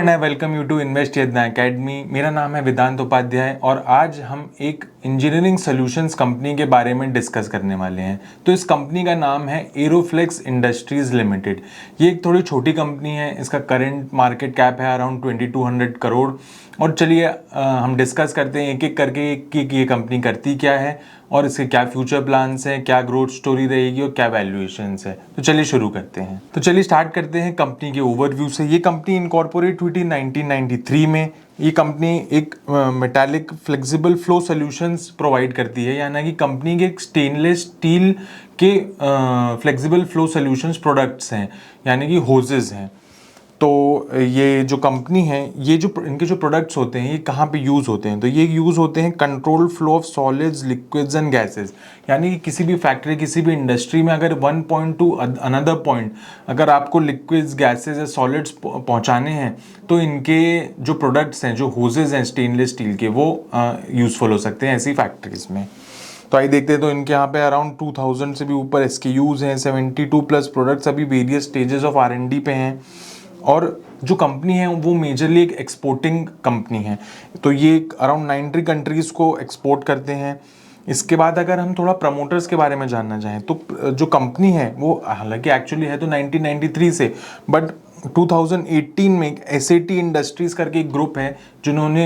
And I welcome you to invest यदना academy. मेरा नाम है वेदांत उपाध्याय और आज हम एक इंजीनियरिंग सॉल्यूशंस कंपनी के बारे में डिस्कस करने वाले हैं। तो इस कंपनी का नाम है एरोफ्लेक्स इंडस्ट्रीज लिमिटेड। ये एक थोड़ी छोटी कंपनी है। इसका करंट मार्केट कैप है अराउंड 2200 करोड़। और चलिए हम डिस्कस करते हैं एक एक करके कि ये कंपनी करती क्या है और इसके क्या फ्यूचर प्लान्स हैं, क्या ग्रोथ स्टोरी रहेगी और क्या वैल्यूएशंस है। तो चलिए शुरू करते हैं। तो चलिए स्टार्ट करते हैं कंपनी के ओवरव्यू से। ये कंपनी इनकॉर्पोरेट हुई थी 1993 में। ये कंपनी एक metallic flexible flow solutions provide करती है, यानी कि कंपनी के एक स्टेनलेस स्टील के फ्लेक्सिबल फ्लो सॉल्यूशंस प्रोडक्ट्स हैं, यानी कि होजेस हैं। तो ये जो कंपनी है, ये जो इनके जो प्रोडक्ट्स होते हैं ये कहाँ पे यूज़ होते हैं, तो ये यूज़ होते हैं control flow of solids, liquids and gases. यानी कि किसी भी फैक्ट्री, किसी भी इंडस्ट्री में अगर one point two another point अगर आपको लिक्विड्स, गैसेस या सॉलिड्स पहुँचाने हैं तो इनके जो प्रोडक्ट्स हैं, जो होजेज हैं स्टेनलेस स्टील के, वो यूज़फुल हो सकते हैं ऐसी फैक्ट्रीज में। तो आइए देखते हैं। तो इनके यहाँ पे अराउंड 2000 से भी ऊपर SKUs हैं, 72 प्लस प्रोडक्ट्स अभी वेरियस स्टेजेस ऑफ R&D पे हैं। और जो कंपनी है वो मेजरली एक एक्सपोर्टिंग कंपनी है। तो ये अराउंड 90 कंट्रीज़ को एक्सपोर्ट करते हैं। इसके बाद अगर हम थोड़ा प्रमोटर्स के बारे में जानना चाहें तो जो कंपनी है वो हालांकि एक्चुअली है तो 1993 से, बट 2018 में एक SAT इंडस्ट्रीज़ करके एक ग्रुप है जिन्होंने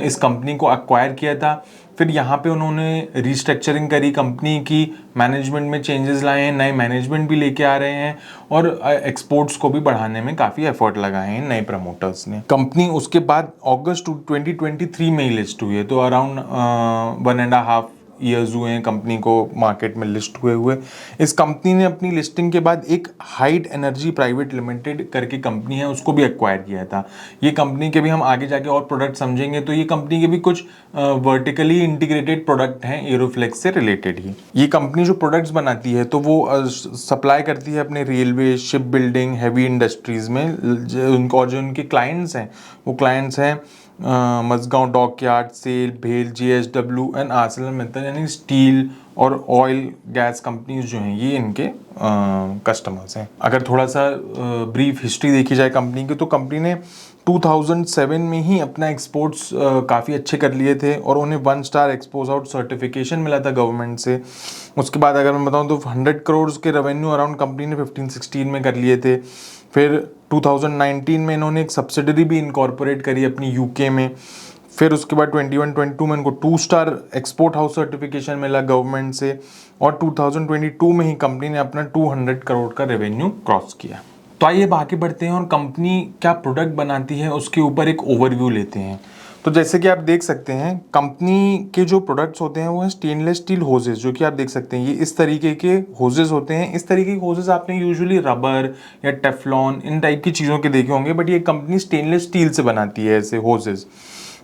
इस कंपनी को एक्वायर किया था। फिर यहाँ पे उन्होंने रिस्ट्रक्चरिंग करी कंपनी की, मैनेजमेंट में चेंजेस लाए हैं, नए मैनेजमेंट भी लेके आ रहे हैं और एक्सपोर्ट्स को भी बढ़ाने में काफ़ी एफर्ट लगाए हैं नए प्रमोटर्स ने। कंपनी उसके बाद अगस्त 2023 में ही लिस्ट हुई है। तो अराउंड 1.5 ईयर्स हुए हैं कंपनी को मार्केट में लिस्ट हुए। इस कंपनी ने अपनी लिस्टिंग के बाद एक हाइट एनर्जी प्राइवेट लिमिटेड करके कंपनी है, उसको भी एक्वायर किया था। ये कंपनी के भी हम आगे जाके और प्रोडक्ट समझेंगे। तो ये कंपनी के भी कुछ वर्टिकली इंटीग्रेटेड प्रोडक्ट हैं एरोफ्लेक्स से रिलेटेड ही। ये कंपनी जो प्रोडक्ट्स बनाती है तो वो सप्लाई करती है अपने railway, ship building, heavy industries में। उनको जो उनके क्लाइंट्स हैं वो क्लाइंट्स हैं मजगांव डॉकयार्ड, सेल, भेल, JSW एंड ArcelorMittal, यानी स्टील और ऑयल गैस कंपनीज जो हैं ये इनके कस्टमर्स हैं। अगर थोड़ा सा ब्रीफ हिस्ट्री देखी जाए कंपनी की, तो कंपनी ने 2007 में ही अपना एक्सपोर्ट्स काफ़ी अच्छे कर लिए थे और उन्हें 1 स्टार एक्सपोर्ट आउट सर्टिफिकेशन मिला था गवर्नमेंट से। उसके बाद अगर मैं बताऊं तो 100 करोड़ के रेवेन्यू अराउंड कंपनी ने 15-16 में कर लिए थे। फिर 2019 में इन्होंने एक सब्सिडरी भी इनकॉर्पोरेट करी अपनी UK में। फिर उसके बाद 21-22 में इनको 2 स्टार एक्सपोर्ट हाउस सर्टिफिकेशन मिला गवर्नमेंट से और 2022 में ही कंपनी ने अपना 200 करोड़ का रेवेन्यू क्रॉस किया। तो आइए आगे बढ़ते हैं और कंपनी क्या प्रोडक्ट बनाती है उसके ऊपर एक ओवरव्यू लेते हैं। तो जैसे कि आप देख सकते हैं कंपनी के जो प्रोडक्ट्स होते हैं वो है स्टेनलेस स्टील होजेस, जो कि आप देख सकते हैं ये इस तरीके के होजेस होते हैं। इस तरीके के होजेस आपने यूजुअली रबर या टेफ्लॉन इन टाइप की चीज़ों के देखे होंगे, बट ये कंपनी स्टेनलेस स्टील से बनाती है ऐसे होजेस।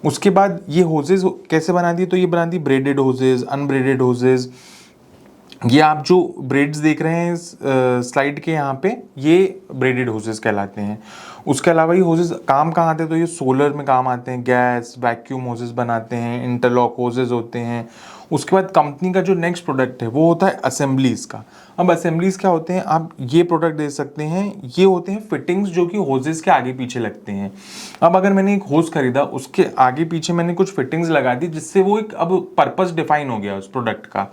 उसके बाद ये होजेस कैसे बनाती है, तो ये बनाती है ब्रेडेड होजेस, अनब्रेडेड होजेस। ये आप जो ब्रेड्स देख रहे हैं स्लाइड के यहाँ पे, ये ब्रेडेड होजेस कहलाते हैं। उसके अलावा ये होजेस काम कहाँ आते हैं, तो ये सोलर में काम आते हैं, गैस वैक्यूम होजेस बनाते हैं, इंटरलॉक होजेस होते हैं। उसके बाद कंपनी का जो नेक्स्ट प्रोडक्ट है वो होता है असेंबलीज़ का। अब असेंबलीज़ क्या होते हैं, आप ये प्रोडक्ट दे सकते हैं, ये होते हैं फिटिंग्स जो कि होजेस के आगे पीछे लगते हैं। अब अगर मैंने एक होज खरीदा, उसके आगे पीछे मैंने कुछ फिटिंग्स लगा दी जिससे वो एक अब पर्पस डिफाइन हो गया उस प्रोडक्ट का,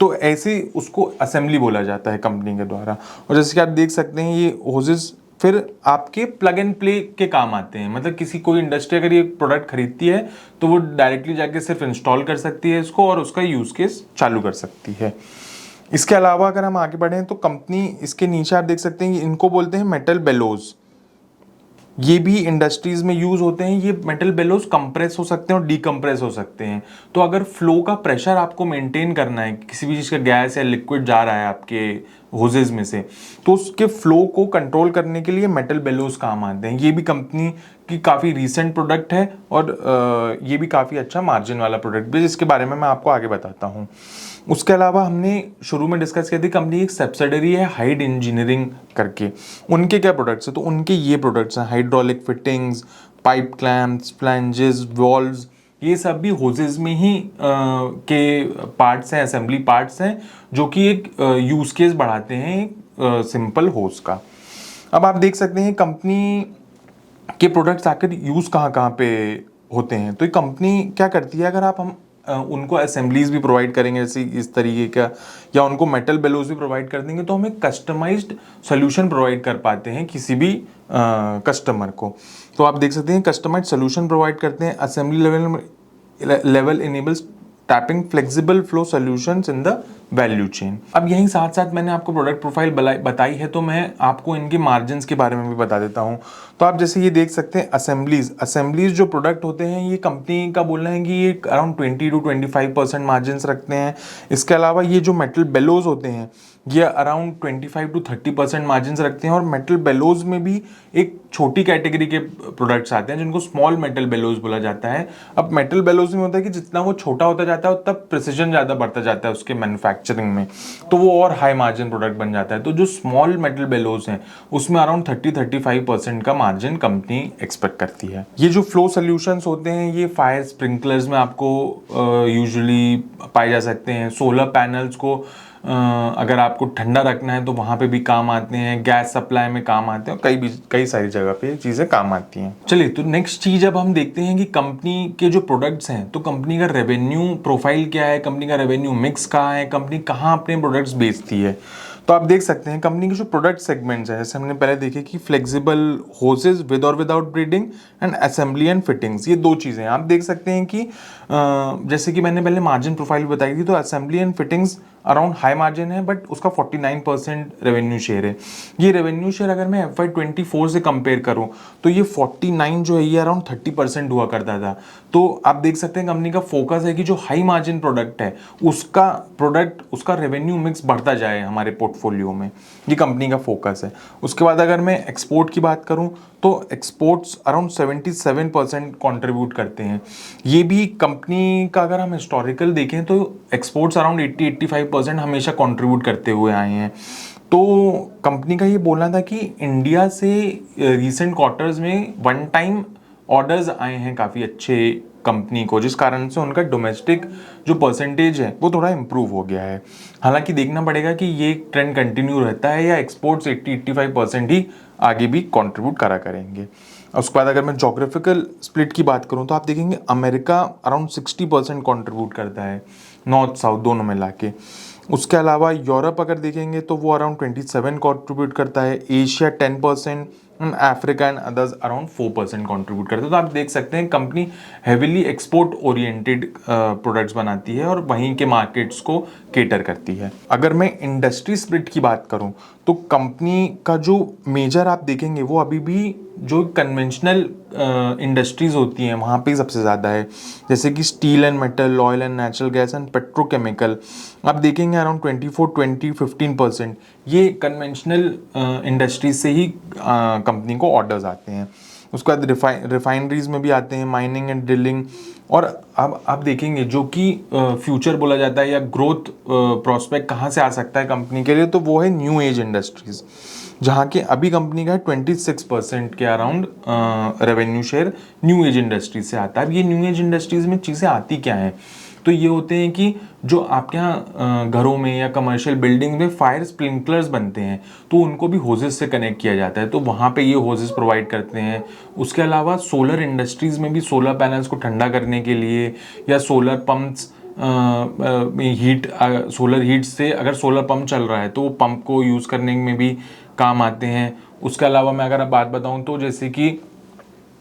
तो ऐसे उसको असेंबली बोला जाता है कंपनी के द्वारा। और जैसे कि आप देख सकते हैं ये होजेस फिर आपके प्लग एंड प्ले के काम आते हैं। मतलब किसी कोई इंडस्ट्री अगर ये प्रोडक्ट खरीदती है तो वो डायरेक्टली जाके सिर्फ इंस्टॉल कर सकती है इसको और उसका यूज़ केस चालू कर सकती है। इसके अलावा अगर हम आगे बढ़ें तो कंपनी, इसके नीचे आप देख सकते हैं इनको बोलते हैं मेटल बेलोज। ये भी इंडस्ट्रीज में यूज होते हैं। ये मेटल बेलोज कंप्रेस हो सकते हैं और डीकंप्रेस हो सकते हैं। तो अगर फ्लो का प्रेशर आपको मेंटेन करना है, किसी भी चीज़ का गैस या लिक्विड जा रहा है आपके होजेज में से, तो उसके फ्लो को कंट्रोल करने के लिए मेटल बेलोज काम आते हैं। ये भी कंपनी की काफ़ी रीसेंट प्रोडक्ट है और ये भी काफ़ी अच्छा मार्जिन वाला प्रोडक्ट भी, जिसके बारे में मैं आपको आगे बताता हूँ। उसके अलावा हमने शुरू में डिस्कस किया था कंपनी एक सब्सिडरी है हाइड इंजीनियरिंग करके, उनके क्या प्रोडक्ट्स हैं, तो उनके ये प्रोडक्ट्स हैं hydraulic fittings, pipe clamps, flanges, valves. ये सब भी होजेस में ही के पार्ट्स हैं, असेंबली पार्ट्स हैं जो कि एक यूज़ केस बढ़ाते हैं एक सिंपल होज का। अब आप देख सकते हैं कंपनी कि प्रोडक्ट्स आकर यूज़ कहाँ कहाँ पे होते हैं। तो ये कंपनी क्या करती है, अगर हम उनको असेंबलीज भी प्रोवाइड करेंगे जैसे इस तरीके का, या उनको मेटल बेलोज भी प्रोवाइड कर देंगे, तो हम एक कस्टमाइज्ड सोल्यूशन प्रोवाइड कर पाते हैं किसी भी कस्टमर को। तो आप देख सकते हैं कस्टमाइज्ड सोल्यूशन प्रोवाइड करते हैं। Assembly level enables tapping flexible flow solutions in the value chain. अब यहीं साथ साथ मैंने आपको प्रोडक्ट प्रोफाइल बताई है, तो मैं आपको इनके मार्जिन्स के बारे में भी बता देता हूँ। तो आप जैसे ये देख सकते हैं असेंबलीज जो प्रोडक्ट होते हैं, ये कंपनी का बोलना है कि ये अराउंड 20 to 25% मार्जिन्स रखते हैं। इसके अलावा ये जो मेटल बेलोज होते हैं ये अराउंड 25 to 30% मार्जिन्स रखते हैं। और मेटल बेलोज में भी एक छोटी कैटेगरी के प्रोडक्ट्स आते हैं जिनको स्मॉल मेटल बेलोज बोला जाता है। अब मेटल बेलोज में होता है कि जितना वो छोटा होता जाता है तब प्रिसीजन ज़्यादा बढ़ता जाता है उसके मैन्युफैक्चरिंग में, तो वो और हाई मार्जिन प्रोडक्ट बन जाता है। तो जो स्मॉल मेटल बेलोज हैं उसमें अराउंड 30-35% का मार्जिन कंपनी एक्सपेक्ट करती है। ये जो फ्लो सोल्यूशंस होते हैं ये फायर स्प्रिंकलर्स में आपको यूजुअली पाए जा सकते हैं। सोलर पैनल्स को अगर आपको ठंडा रखना है तो वहाँ पे भी काम आते हैं, गैस सप्लाई में काम आते हैं, और कई सारी जगह पे चीज़ें काम आती हैं। चलिए, तो नेक्स्ट चीज़ अब हम देखते हैं कि कंपनी के जो प्रोडक्ट्स हैं, तो कंपनी का रेवेन्यू प्रोफाइल क्या है, कंपनी का रेवेन्यू मिक्स कहाँ है, कंपनी कहाँ अपने प्रोडक्ट्स बेचती है। तो आप देख सकते हैं कंपनी के जो प्रोडक्ट सेगमेंट्स हैं, जैसे हमने पहले देखे कि फ्लेक्सिबल होसेस विद और without breeding and assembly and fittings, ये दो चीज़ें हैं। आप देख सकते हैं कि जैसे कि मैंने पहले मार्जिन प्रोफाइल बताई थी, तो assembly and fittings around high margin है, बट उसका 49% रेवेन्यू शेयर है। ये रेवेन्यू शेयर अगर मैं FY24 से कंपेयर करूं तो ये 49 जो है ये अराउंड 30% हुआ करता था। तो आप देख सकते हैं कंपनी का फोकस है कि जो हाई मार्जिन प्रोडक्ट है उसका रेवेन्यू मिक्स बढ़ता जाए हमारे पोर्टफोलियो में, ये कंपनी का फोकस है। उसके बाद अगर मैं एक्सपोर्ट की बात करूं तो एक्सपोर्ट्स अराउंड 77% कॉन्ट्रीब्यूट करते हैं। ये भी कंपनी का अगर हम हिस्टोरिकल देखें तो एक्सपोर्ट्स अराउंड 80-85% हमेशा कंट्रीब्यूट करते हुए आए हैं। तो कंपनी का ये बोलना था कि इंडिया से रिसेंट क्वार्टर्स में वन टाइम ऑर्डर्स आए हैं काफ़ी अच्छे कंपनी को, जिस कारण से उनका डोमेस्टिक जो परसेंटेज है वो थोड़ा इम्प्रूव हो गया है। हालांकि देखना पड़ेगा कि ये ट्रेंड कंटिन्यू रहता है या एक्सपोर्ट्स 80-85% ही आगे भी कंट्रीब्यूट करा करेंगे। उसके बाद अगर मैं जोग्राफिकल स्प्लिट की बात करूं तो आप देखेंगे अमेरिका अराउंड 60% कंट्रीब्यूट करता है, नॉर्थ साउथ दोनों मिला के। उसके अलावा यूरोप अगर देखेंगे तो वो अराउंड 27 कंट्रीब्यूट करता है, Asia 10%, Africa and others around 4% contribute करते हैं। तो आप देख सकते हैं company heavily export oriented products बनाती है और वहीं के मार्केट्स को केटर करती है। अगर मैं इंडस्ट्री स्प्लिट की बात करूं तो कंपनी का जो मेजर आप देखेंगे वो अभी भी जो कन्वेंशनल इंडस्ट्रीज होती हैं वहाँ पे सबसे ज़्यादा है, जैसे कि steel and metal, oil and natural gas and petrochemical. आप देखेंगे अराउंड 24-20-15% ये कन्वेंशनल इंडस्ट्रीज से ही कंपनी को ऑर्डर्स आते हैं। उसके बाद रिफाइनरीज में भी आते हैं, माइनिंग एंड ड्रिलिंग। और अब आप देखेंगे जो कि फ्यूचर बोला जाता है या ग्रोथ प्रोस्पेक्ट कहाँ से आ सकता है कंपनी के लिए, तो वो है न्यू एज इंडस्ट्रीज, जहाँ के अभी कंपनी का 26% के around revenue share new age industries से आता है। अब ये न्यू एज इंडस्ट्रीज में चीज़ें आती क्या हैं, तो ये होते हैं कि जो आपके यहाँ घरों में या कमर्शियल बिल्डिंग में फायर स्प्रिंकलर्स बनते हैं तो उनको भी होजेस से कनेक्ट किया जाता है, तो वहाँ पे ये होजेस प्रोवाइड करते हैं। उसके अलावा सोलर इंडस्ट्रीज़ में भी सोलर पैनल्स को ठंडा करने के लिए या सोलर पम्प्स सोलर हीट से अगर सोलर पंप चल रहा है तो वो पंप को यूज़ करने में भी काम आते हैं। उसके अलावा मैं अगर आप बात बताऊँ तो जैसे कि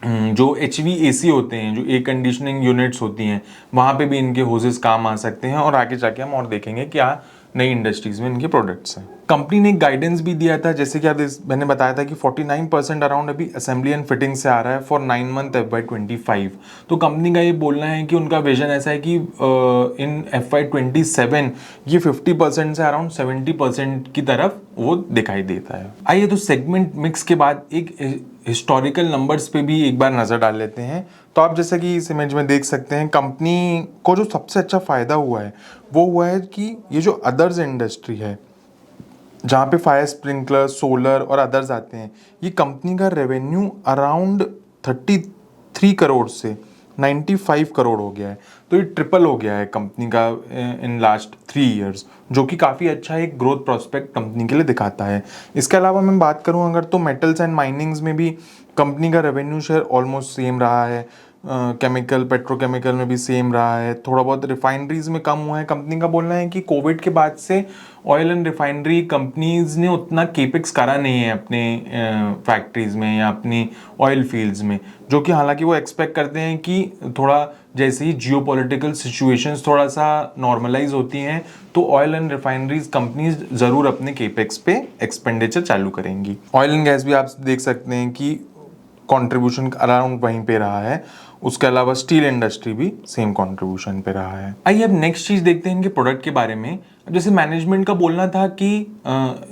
जो HVAC होते हैं, जो एयर कंडीशनिंग यूनिट्स होती हैं, वहाँ पे भी इनके होजेस काम आ सकते हैं। और आगे जाके हम और देखेंगे क्या नई इंडस्ट्रीज में इनके प्रोडक्ट्स हैं। कंपनी ने एक गाइडेंस भी दिया था, जैसे कि आप मैंने बताया था कि 49% अराउंड अभी असेंबली एंड फिटिंग से आ रहा है फॉर 9 मंथ FY25। तो कंपनी का ये बोलना है कि उनका विजन ऐसा है कि इन FY27 ये 50% से अराउंड 70% की तरफ वो दिखाई देता है। आइए तो सेगमेंट मिक्स के बाद एक हिस्टोरिकल नंबर्स पे भी एक बार नज़र डाल लेते हैं। तो आप जैसे कि इस इमेज में देख सकते हैं कंपनी को जो सबसे अच्छा फ़ायदा हुआ है वो हुआ है कि ये जो अदर्स इंडस्ट्री है जहाँ पे फायर स्प्रिंकलर, सोलर और अदर्स आते हैं, ये कंपनी का रेवेन्यू अराउंड 33 करोड़ से 95 करोड़ हो गया है। तो ये ट्रिपल हो गया है कंपनी का इन लास्ट 3 इयर्स, जो कि काफ़ी अच्छा एक ग्रोथ प्रोस्पेक्ट कंपनी के लिए दिखाता है। इसके अलावा मैं बात करूं अगर, तो मेटल्स एंड माइनिंग्स में भी कंपनी का रेवेन्यू शेयर ऑलमोस्ट सेम रहा है। केमिकल पेट्रोकेमिकल में भी सेम रहा है। थोड़ा बहुत रिफाइनरीज में कम हुआ है। कंपनी का बोलना है कि कोविड के बाद से ऑयल एंड रिफाइनरी कंपनीज ने उतना केपिक्स करा नहीं है अपने फैक्ट्रीज में या अपनी ऑयल फील्ड्स में, जो कि हालांकि वो एक्सपेक्ट करते हैं कि थोड़ा जैसे ही जियोपॉलिटिकल सिचुएशंस थोड़ा सा नॉर्मलाइज होती हैं तो ऑयल एंड रिफाइनरीज कंपनीज ज़रूर अपने केपेक्स पे एक्सपेंडिचर चालू करेंगी। ऑयल एंड गैस भी आप देख सकते हैं कि कंट्रीब्यूशन अराउंड वहीं पे रहा है। उसके अलावा स्टील इंडस्ट्री भी सेम कंट्रीब्यूशन पे रहा है। आइए अब नेक्स्ट चीज़ देखते हैं इनके प्रोडक्ट के बारे में। जैसे मैनेजमेंट का बोलना था कि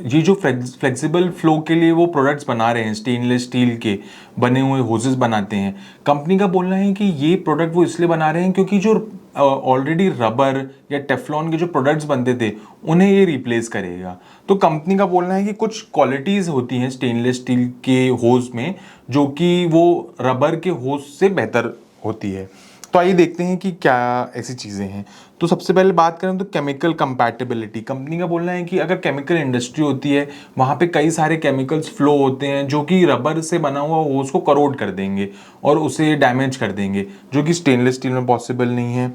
ये जो फ्लेक्सिबल फ्लो के लिए वो प्रोडक्ट्स बना रहे हैं, स्टेनलेस स्टील के बने हुए होजेस बनाते हैं, कंपनी का बोलना है कि ये प्रोडक्ट वो इसलिए बना रहे हैं क्योंकि जो ऑलरेडी रबर या टेफ्लॉन के जो प्रोडक्ट्स बनते थे उन्हें ये रिप्लेस करेगा। तो कंपनी का बोलना है कि कुछ क्वालिटीज़ होती हैं स्टेनलेस स्टील के होज में जो कि वो रबर के होज से बेहतर होती है। तो आइए देखते हैं कि क्या ऐसी चीज़ें हैं। तो सबसे पहले बात करें तो केमिकल कंपैटिबिलिटी। कंपनी का बोलना है कि अगर केमिकल इंडस्ट्री होती है वहाँ पे कई सारे केमिकल्स फ्लो होते हैं जो कि रबर से बना हुआ होज को करोड कर देंगे और उसे डैमेज कर देंगे, जो कि स्टेनलेस स्टील में पॉसिबल नहीं है।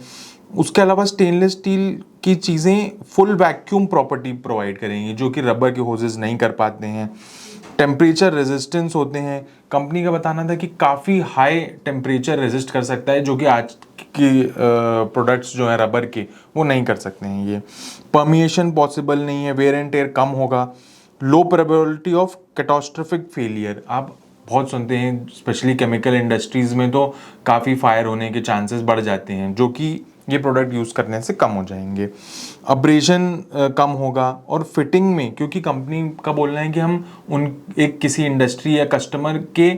उसके अलावा स्टेनलेस स्टील की चीज़ें फुल वैक्यूम प्रॉपर्टी प्रोवाइड करेंगी जो कि रबर के होजेस नहीं कर पाते हैं। टेम्परेचर रेजिस्टेंस होते हैं। कंपनी का बताना था कि काफ़ी हाई टेम्परेचर रेजिस्ट कर सकता है जो कि आज की प्रोडक्ट्स जो हैं रबर के वो नहीं कर सकते हैं। ये परमिएशन पॉसिबल नहीं है। वेयर एंड टेयर कम होगा। लो प्रोबेबिलिटी ऑफ कैटास्ट्रोफिक फेलियर। आप बहुत सुनते हैं स्पेशली केमिकल इंडस्ट्रीज़ में तो काफ़ी फायर होने के चांसेस बढ़ जाते हैं जो कि ये प्रोडक्ट यूज़ करने से कम हो जाएंगे। अब्रेशन कम होगा। और फिटिंग में, क्योंकि कंपनी का बोलना है कि हम एक किसी इंडस्ट्री या कस्टमर के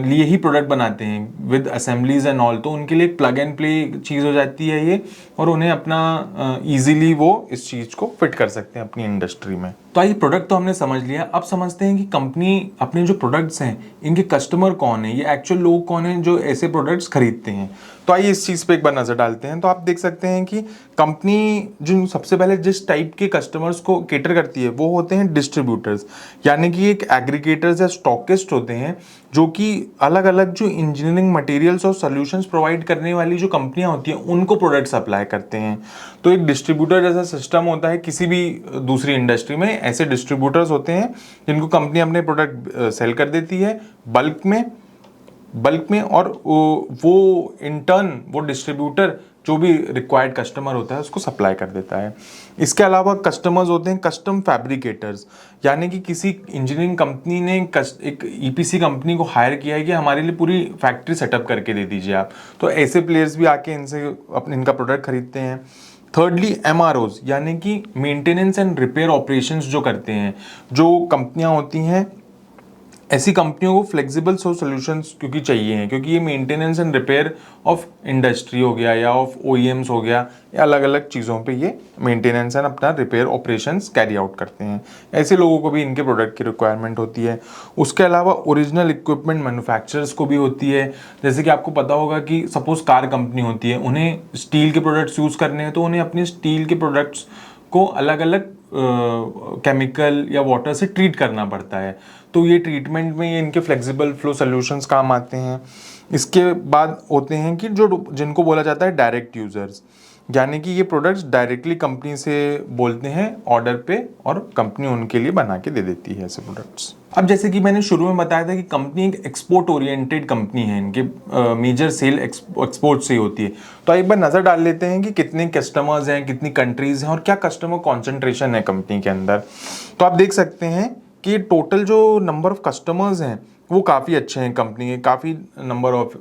लिए ही प्रोडक्ट बनाते हैं विद असेंबलीज एंड ऑल, तो उनके लिए प्लग एंड प्ले चीज़ हो जाती है ये, और उन्हें अपना ईजिली वो इस चीज़ को फिट कर सकते हैं अपनी इंडस्ट्री में। तो आइए प्रोडक्ट तो हमने समझ लिया, अब समझते हैं कि कंपनी अपने जो प्रोडक्ट्स हैं इनके कस्टमर कौन है, ये एक्चुअल लोग कौन हैं जो ऐसे प्रोडक्ट्स खरीदते हैं। तो आइए इस चीज़ पे एक बार नज़र डालते हैं। तो आप देख सकते हैं कि कंपनी जो सबसे पहले जिस टाइप के कस्टमर्स को केटर करती है वो होते हैं डिस्ट्रीब्यूटर्स, यानी कि एक एग्रीगेटर्स या स्टॉकिस्ट होते हैं जो कि अलग अलग जो इंजीनियरिंग मटेरियल्स और सॉल्यूशंस प्रोवाइड करने वाली जो कंपनियां होती हैं उनको प्रोडक्ट सप्लाई करते हैं। तो एक डिस्ट्रीब्यूटर जैसा सिस्टम होता है किसी भी दूसरी इंडस्ट्री में, ऐसे डिस्ट्रीब्यूटर्स होते हैं जिनको कंपनी अपने प्रोडक्ट सेल कर देती है बल्क में और वो इंटर्न वो डिस्ट्रीब्यूटर जो भी रिक्वायर्ड कस्टमर होता है उसको सप्लाई कर देता है। इसके अलावा कस्टमर्स होते हैं कस्टम फैब्रिकेटर्स, यानी कि किसी इंजीनियरिंग कंपनी ने एक ईपीसी कंपनी को हायर किया है कि हमारे लिए पूरी फैक्ट्री सेटअप करके दे दीजिए आप, तो ऐसे प्लेयर्स भी आके इनका प्रोडक्ट खरीदते हैं। थर्डली एमआरओज, यानी कि मेंटेनेंस एंड रिपेयर ऑपरेशंस जो करते हैं, जो कंपनियां होती हैं ऐसी कंपनियों को फ्लेक्सिबल सोल्यूशंस क्योंकि चाहिए हैं, क्योंकि ये maintenance and repair of industry हो गया या ऑफ ओईएम्स हो गया या अलग अलग चीज़ों पे ये मेंटेनेंस एंड अपना रिपेयर ऑपरेशंस कैरी आउट करते हैं। ऐसे लोगों को भी इनके प्रोडक्ट की रिक्वायरमेंट होती है। उसके अलावा ओरिजिनल इक्विपमेंट मैन्युफैक्चरर्स को भी होती है। जैसे कि आपको पता होगा कि सपोज कार कंपनी होती है, उन्हें स्टील के प्रोडक्ट्स यूज़ करने हैं तो उन्हें अपने स्टील के प्रोडक्ट्स को अलग अलग केमिकल या वाटर से ट्रीट करना पड़ता है, तो ये ट्रीटमेंट में ये इनके फ्लेक्सिबल फ्लो सॉल्यूशंस काम आते हैं। इसके बाद होते हैं कि जो जिनको बोला जाता है डायरेक्ट यूज़र्स, यानी कि ये प्रोडक्ट्स डायरेक्टली कंपनी से बोलते हैं ऑर्डर पे और कंपनी उनके लिए बना के दे देती है ऐसे प्रोडक्ट्स। अब जैसे कि मैंने शुरू में बताया था कि कंपनी एक एक्सपोर्ट ओरिएंटेड कंपनी है, इनके मेजर सेल एक्सपोर्ट से ही होती है। तो एक बार नज़र डाल लेते हैं कि कितने कस्टमर्स हैं, कितनी कंट्रीज़ हैं और क्या कस्टमर कॉन्सेंट्रेशन है कंपनी के अंदर। तो आप देख सकते हैं कि टोटल जो नंबर ऑफ कस्टमर्स हैं वो काफ़ी अच्छे हैं कंपनी के, काफ़ी नंबर ऑफ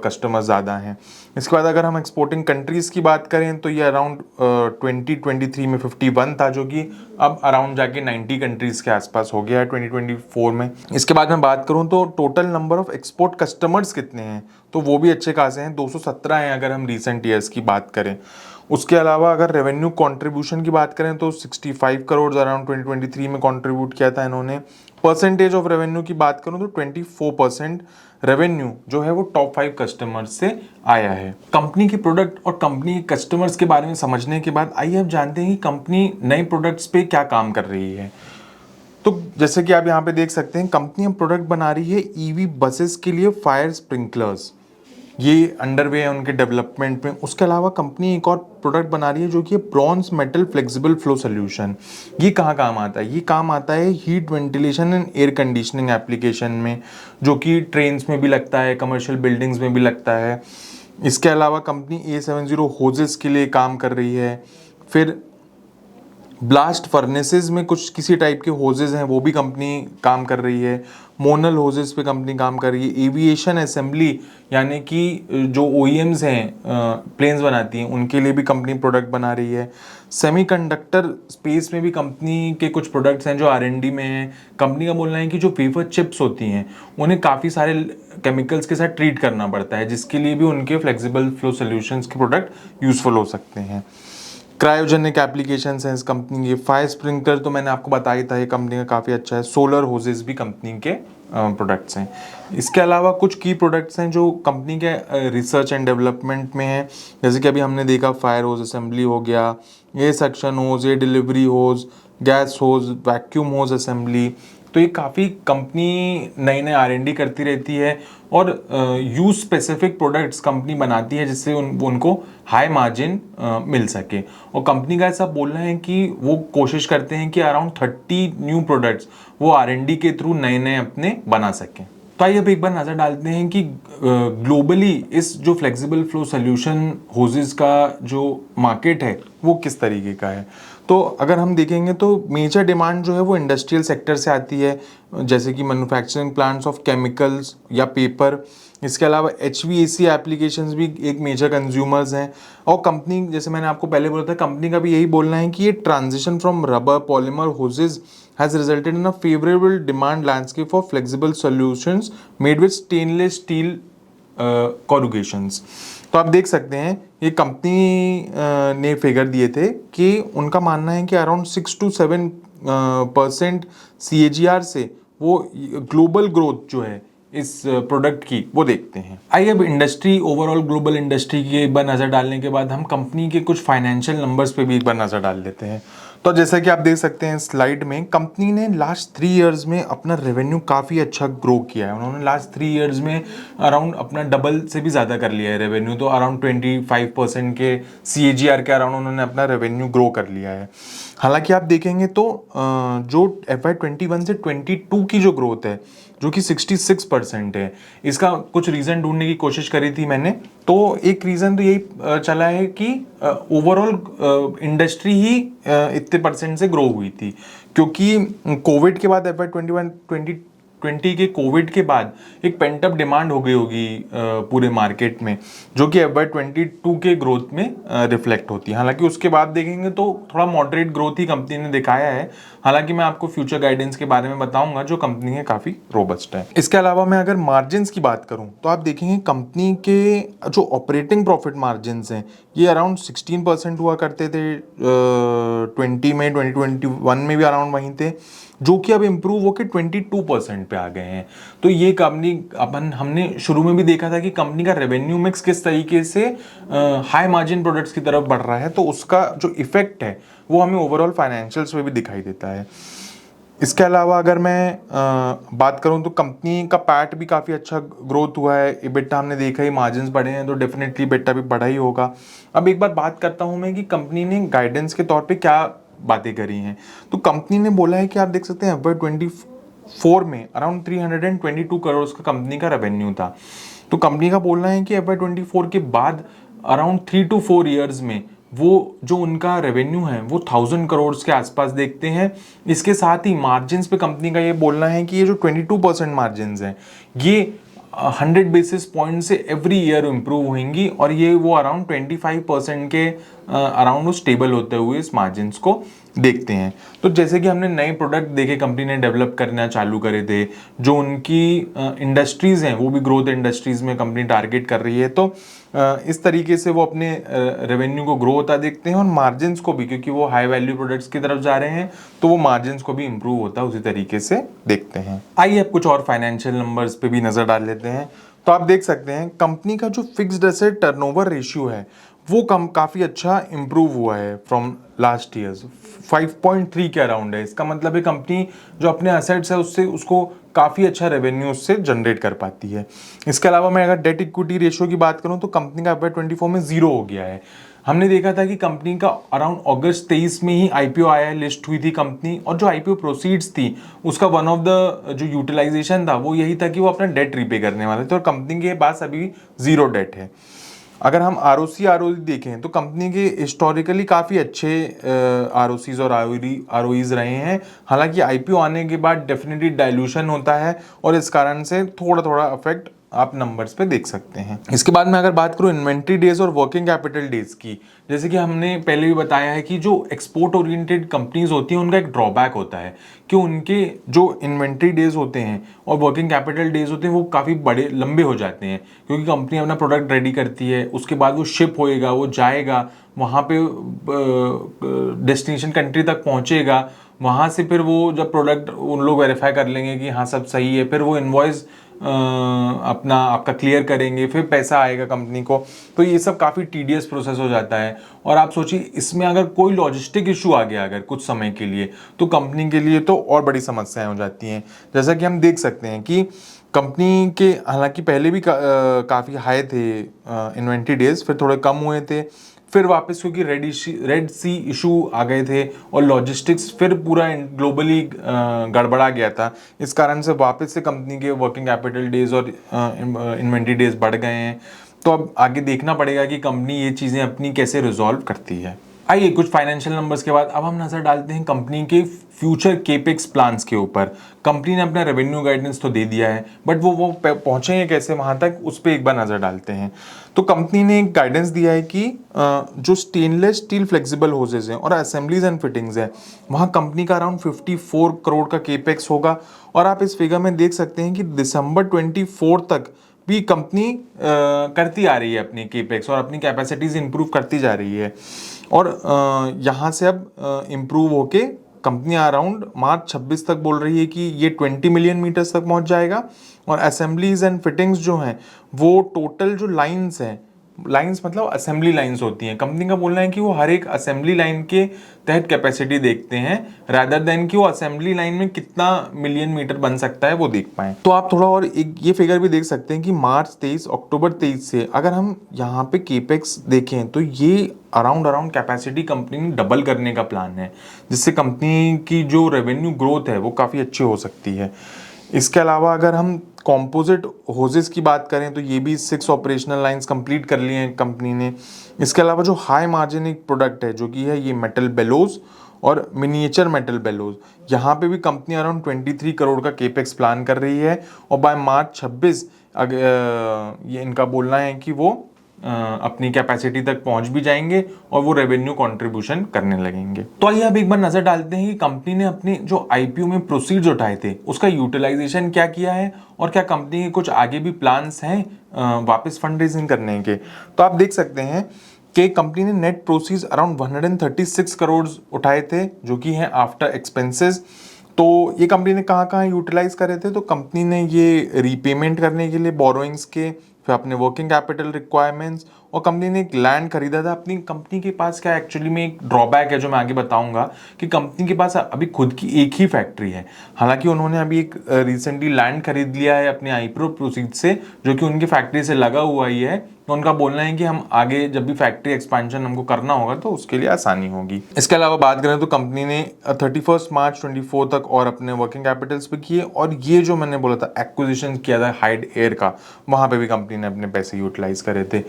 कस्टमर्स ज़्यादा हैं। इसके बाद अगर हम एक्सपोर्टिंग कंट्रीज़ की बात करें तो ये अराउंड 2023 में 51 था, जो कि अब अराउंड जाके 90 कंट्रीज़ के आसपास हो गया है 2024 में। इसके बाद मैं बात करूं तो total number of export customers कितने हैं, तो वो भी अच्छे खासे हैं, 217 हैं अगर हम रिसेंट ईयर्स की बात करें। उसके अलावा अगर रेवेन्यू कंट्रीब्यूशन की बात करें तो 65 करोड़ अराउंड 2023 में कंट्रीब्यूट किया था इन्होंने। परसेंटेज ऑफ रेवेन्यू की बात करूं तो 24% रेवेन्यू जो है वो टॉप 5 कस्टमर्स से आया है। कंपनी के प्रोडक्ट और कंपनी के कस्टमर्स के बारे में समझने के बाद आइए अब जानते हैं कि कंपनी नए प्रोडक्ट्स पे क्या काम कर रही है। तो जैसे कि आप यहाँ पे देख सकते हैं, कंपनी अब प्रोडक्ट बना रही है ईवी बसेस के लिए फायर स्प्रिंकलर्स, ये अंडरवे है उनके डेवलपमेंट में। उसके अलावा कंपनी एक और प्रोडक्ट बना रही है जो कि bronze metal flexible flow solution. ये कहाँ काम आता है? ये काम आता है heat ventilation and air conditioning application में, जो कि ट्रेन्स में भी लगता है, कमर्शियल बिल्डिंग्स में भी लगता है। इसके अलावा कंपनी A70 होजेस के लिए काम कर रही है। फिर ब्लास्ट फर्नेसेस में कुछ किसी टाइप के होजेस हैं, वो भी कंपनी काम कर रही है। मोनल होजेस पे कंपनी काम कर रही है। एविएशन असेंबली यानी कि जो OEMs हैं, प्लेन्स बनाती हैं, उनके लिए भी कंपनी प्रोडक्ट बना रही है। सेमीकंडक्टर स्पेस में भी कंपनी के कुछ प्रोडक्ट्स हैं जो R&D में हैं। कंपनी का बोलना है कि जो वेफर चिप्स होती हैं उन्हें काफ़ी सारे केमिकल्स के साथ ट्रीट करना पड़ता है, जिसके लिए भी उनके फ्लेक्सिबल फ्लो सोल्यूशंस के प्रोडक्ट यूज़फुल हो सकते हैं। क्रायोजेनिक एप्लीकेशंस हैं इस कंपनी के। फायर स्प्रिंकलर तो मैंने आपको बताया था, ये कंपनी का काफ़ी अच्छा है। सोलर होजेस भी कंपनी के प्रोडक्ट्स हैं। इसके अलावा कुछ की प्रोडक्ट्स हैं जो कंपनी के रिसर्च एंड डेवलपमेंट में हैं, जैसे कि अभी हमने देखा फायर होज असेंबली हो गया, ये सक्शन होज, ये डिलीवरी होज, गैस होज, वैक्यूम होज असेंबली। तो ये काफ़ी कंपनी नए नए R&D करती रहती है और यूज स्पेसिफिक प्रोडक्ट्स कंपनी बनाती है जिससे उनको हाई मार्जिन मिल सके। और कंपनी का ऐसा बोलना है कि वो कोशिश करते हैं कि अराउंड 30 न्यू प्रोडक्ट्स वो R&D के थ्रू नए नए अपने बना सकें। तो आइए अब एक बार नज़र डालते हैं कि ग्लोबली इस जो फ्लेक्सिबल फ्लो सोल्यूशन होजेस का जो मार्केट है वो किस तरीके का है। तो अगर हम देखेंगे तो मेजर डिमांड जो है वो इंडस्ट्रियल सेक्टर से आती है, जैसे कि मैन्युफैक्चरिंग प्लांट्स ऑफ केमिकल्स या पेपर। इसके अलावा HVAC एप्लीकेशंस भी एक मेजर कंज्यूमर्स हैं। और कंपनी, जैसे मैंने आपको पहले बोला था, कंपनी का भी यही बोलना है कि ये transition from rubber polymer hoses has resulted in a favorable demand landscape for flexible solutions made with stainless steel corrugations। तो आप देख सकते हैं ये कंपनी ने फिगर दिए थे कि उनका मानना है कि अराउंड 6 to 7% CAGR से वो ग्लोबल ग्रोथ जो है इस प्रोडक्ट की वो देखते हैं। आइए अब इंडस्ट्री, ओवरऑल ग्लोबल इंडस्ट्री की एक बार नज़र डालने के बाद हम कंपनी के कुछ फाइनेंशियल नंबर्स पे भी एक बार नज़र डाल लेते हैं। तो जैसा कि आप देख सकते हैं स्लाइड में, कंपनी ने लास्ट 3 इयर्स में अपना रेवेन्यू काफ़ी अच्छा ग्रो किया है। उन्होंने लास्ट 3 इयर्स में अराउंड अपना डबल से भी ज़्यादा कर लिया है रेवेन्यू। तो अराउंड 25% के CAGR के अराउंड उन्होंने अपना रेवेन्यू ग्रो कर लिया है। हालांकि आप देखेंगे तो जो FY21 से 22 की जो ग्रोथ है जो कि 66% है, इसका कुछ रीज़न ढूंढने की कोशिश करी थी मैंने। तो एक रीज़न तो यही चला है कि ओवरऑल इंडस्ट्री ही इतने परसेंट से ग्रो हुई थी, क्योंकि कोविड के बाद FY20 के कोविड के बाद एक पेंटअप डिमांड हो गई होगी पूरे मार्केट में, जो कि FY22 के ग्रोथ में रिफ्लेक्ट होती है। हालांकि उसके बाद देखेंगे तो थोड़ा मॉडरेट ग्रोथ ही कंपनी ने दिखाया है। हालांकि मैं आपको फ्यूचर गाइडेंस के बारे में बताऊंगा जो कंपनी है काफ़ी रोबस्ट है। इसके अलावा मैं अगर मार्जिन्स की बात करूं तो आप देखेंगे कंपनी के जो ऑपरेटिंग प्रॉफिट मार्जिन्स हैं ये अराउंड 16% हुआ करते थे 2021 में भी अराउंड वहीं थे, जो कि अब इम्प्रूव होकर 22% पे आ गए हैं। तो ये कंपनी हमने शुरू में भी देखा था कि कंपनी का रेवेन्यू मिक्स किस तरीके से हाई मार्जिन प्रोडक्ट्स की तरफ बढ़ रहा है, तो उसका जो इफेक्ट है वो हमें ओवरऑल फाइनेंशियल्स में भी दिखाई देता है। इसके अलावा अगर मैं बात करूं तो कंपनी का पैट भी काफ़ी अच्छा ग्रोथ हुआ है। EBITDA हमने देखा ही, मार्जिन्स बढ़े हैं तो डेफिनेटली EBITDA भी बढ़ा ही होगा। अब एक बार बात करता हूं मैं कि कंपनी ने गाइडेंस के तौर पे क्या बातें करी हैं। तो कंपनी ने बोला है कि आप देख सकते हैं FY24 में अराउंड 322 करोड़ का कंपनी का रेवेन्यू था। तो कंपनी का बोलना है कि FY24 के बाद अराउंड 3 to 4 ईयर्स में वो जो उनका रेवेन्यू है वो 1000 करोड़ के आसपास देखते हैं। इसके साथ ही मार्जिन्स पे कंपनी का ये बोलना है कि ये जो 22% मार्जिन्स हैं ये 100 बेसिस पॉइंट से एवरी ईयर इम्प्रूव होंगी और ये वो अराउंड 25% के अराउंड वो स्टेबल होते हुए इस मार्जिन्स को देखते हैं। तो जैसे कि हमने नए प्रोडक्ट देखे कंपनी ने डेवलप करना चालू करे थे, जो उनकी इंडस्ट्रीज़ हैं वो भी ग्रोथ इंडस्ट्रीज़ में कंपनी टारगेट कर रही है, तो इस तरीके से वो अपने रेवेन्यू को ग्रो होता देखते हैं और मार्जिन्स को भी, क्योंकि वो हाई वैल्यू प्रोडक्ट्स की तरफ जा रहे हैं तो वो मार्जिन्स को भी इम्प्रूव होता है उसी तरीके से देखते हैं। आइए अब कुछ और फाइनेंशियल नंबर्स पे भी नज़र डाल लेते हैं। तो आप देख सकते हैं कंपनी का जो फिक्स्ड एसेट टर्नओवर रेशियो है वो काफ़ी अच्छा इम्प्रूव हुआ है फ्रॉम लास्ट ईयर्स, 5.3 के अराउंड है। इसका मतलब है कंपनी जो अपने असेट्स है उससे उसको काफ़ी अच्छा रेवेन्यू उससे जनरेट कर पाती है। इसके अलावा मैं अगर डेट इक्विटी रेशियो की बात करूं तो कंपनी का FY24 में 0 हो गया है। हमने देखा था कि कंपनी का अराउंड अगस्त 23 में ही IPO आया, लिस्ट हुई थी कंपनी, और जो IPO प्रोसीड्स थी उसका वन ऑफ द जो यूटिलाइजेशन था वो यही था कि वो अपना डेट रीपे करने वाले थे, और कंपनी के पास अभी 0 डेट है। अगर हम ROC देखें तो कंपनी के हिस्टोरिकली काफ़ी अच्छे ROCs और ROEs रहे हैं। हालांकि IPO आने के बाद डेफिनेटली डाइल्यूशन होता है और इस कारण से थोड़ा थोड़ा अफेक्ट आप नंबर्स पे देख सकते हैं। इसके बाद मैं अगर बात करूं इन्वेंट्री डेज और वर्किंग कैपिटल डेज की, जैसे कि हमने पहले भी बताया है कि जो एक्सपोर्ट ओरिएंटेड कंपनीज होती हैं उनका एक ड्रॉबैक होता है कि उनके जो इन्वेंट्री डेज होते हैं और वर्किंग कैपिटल डेज होते हैं वो काफ़ी बड़े लंबे हो जाते हैं, क्योंकि कंपनी अपना प्रोडक्ट रेडी करती है, उसके बाद वो शिप होएगा, वो जाएगा वहाँ पे डेस्टिनेशन कंट्री तक पहुँचेगा, वहाँ से फिर वो जब प्रोडक्ट उन लोग वेरीफाई कर लेंगे कि हाँ सब सही है, फिर वो इन्वॉइस अपना आपका क्लियर करेंगे, फिर पैसा आएगा कंपनी को। तो ये सब काफ़ी टीडियस प्रोसेस हो जाता है। और आप सोचिए इसमें अगर कोई लॉजिस्टिक इशू आ गया अगर कुछ समय के लिए, तो कंपनी के लिए तो और बड़ी समस्याएं हो जाती हैं। जैसा कि हम देख सकते हैं कि कंपनी के हालांकि पहले भी काफ़ी हाई थे इन्वेंट्री डेज, फिर थोड़े कम हुए थे, फिर वापस क्योंकि रेड सी इशू आ गए थे और लॉजिस्टिक्स फिर पूरा ग्लोबली गड़बड़ा गया था, इस कारण से वापस से कंपनी के वर्किंग कैपिटल डेज और इन्वेंट्री डेज बढ़ गए हैं। तो अब आगे देखना पड़ेगा कि कंपनी ये चीज़ें अपनी कैसे रिजॉल्व करती है। आइए कुछ फाइनेंशियल नंबर्स के बाद अब हम नज़र डालते हैं कंपनी के फ्यूचर केपेक्स प्लान्स के ऊपर। कंपनी ने अपना रेवेन्यू गाइडेंस तो दे दिया है, बट वो पहुंचेंगे कैसे वहां तक, उस पर एक बार नज़र डालते हैं। तो कंपनी ने एक गाइडेंस दिया है कि जो स्टेनलेस स्टील फ्लेक्सिबल होजेस हैं और असेंबलीज एंड फिटिंग्स हैं वहाँ कंपनी का अराउंड 54 करोड़ का केपेक्स होगा। और आप इस फिगर में देख सकते हैं कि दिसंबर 24 तक भी कंपनी करती आ रही है अपनी केपेक्स और अपनी कैपेसिटीज इंप्रूव करती जा रही है। और यहाँ से अब इम्प्रूव होके कंपनी अराउंड मार्च 26 तक बोल रही है कि ये 20 मिलियन मीटर्स तक पहुँच जाएगा। और असेंबलीज एंड फिटिंग्स जो हैं वो टोटल जो लाइंस हैं, लाइंस मतलब असेंबली लाइंस होती हैं, कंपनी का बोलना है कि वो हर एक असेंबली लाइन के तहत कैपेसिटी देखते हैं रादर देन कि वो असेंबली लाइन में कितना मिलियन मीटर बन सकता है वो देख पाएं। तो आप थोड़ा और एक ये फिगर भी देख सकते हैं कि मार्च 23 अक्टूबर 23 से अगर हम यहाँ पे केपेक्स देखें तो ये अराउंड कैपेसिटी कंपनी ने डबल करने का प्लान है, जिससे कंपनी की जो रेवेन्यू ग्रोथ है वो काफ़ी अच्छी हो सकती है। इसके अलावा अगर हम कॉम्पोजिट होजेस की बात करें तो ये भी 6 ऑपरेशनल लाइंस कंप्लीट कर लिए हैं कंपनी ने। इसके अलावा जो हाई मार्जिन एक प्रोडक्ट है जो कि है ये मेटल बेलोज और मिनिएचर मेटल बेलोज, यहाँ पे भी कंपनी अराउंड 23 करोड़ का केपेक्स प्लान कर रही है। और बाय मार्च 26 ये इनका बोलना है कि वो अपनी कैपेसिटी तक पहुंच भी जाएंगे और वो रेवेन्यू कंट्रीब्यूशन करने लगेंगे। तो आइए अब एक बार नजर डालते हैं कि कंपनी ने अपने जो IPO में प्रोसीड्स उठाए थे उसका यूटिलाइजेशन क्या किया है और क्या कंपनी के कुछ आगे भी प्लान्स हैं वापस फंड रेजिंग करने के। तो आप देख सकते हैं कि कंपनी ने नेट प्रोसीड्स अराउंड 136 करोड़ उठाए थे जो कि हैं आफ्टर एक्सपेंसेस। तो ये कंपनी ने कहाँ यूटिलाइज करे थे, तो कंपनी ने ये रीपेमेंट करने के लिए बोरोइंग्स के, फिर अपने वर्किंग कैपिटल रिक्वायरमेंट्स, और कंपनी ने एक लैंड खरीदा था। अपनी कंपनी के पास क्या एक्चुअली में एक ड्रॉबैक है जो मैं आगे बताऊंगा कि कंपनी के पास अभी खुद की एक ही फैक्ट्री है। हालांकि उन्होंने अभी एक रिसेंटली लैंड खरीद लिया है अपने IPO प्रोसीड से जो कि उनकी फैक्ट्री से लगा हुआ ही है। तो उनका बोलना है कि हम आगे जब भी फैक्ट्री एक्सपेंशन हमको करना होगा तो उसके लिए आसानी होगी। इसके अलावा बात करें तो कंपनी ने 31 मार्च 24 तक और अपने वर्किंग कैपिटल्स पे किए, और ये जो मैंने बोला था एक्विजिशन किया था हाइड एयर का, वहाँ पे भी कंपनी ने अपने पैसे यूटिलाइज करे थे।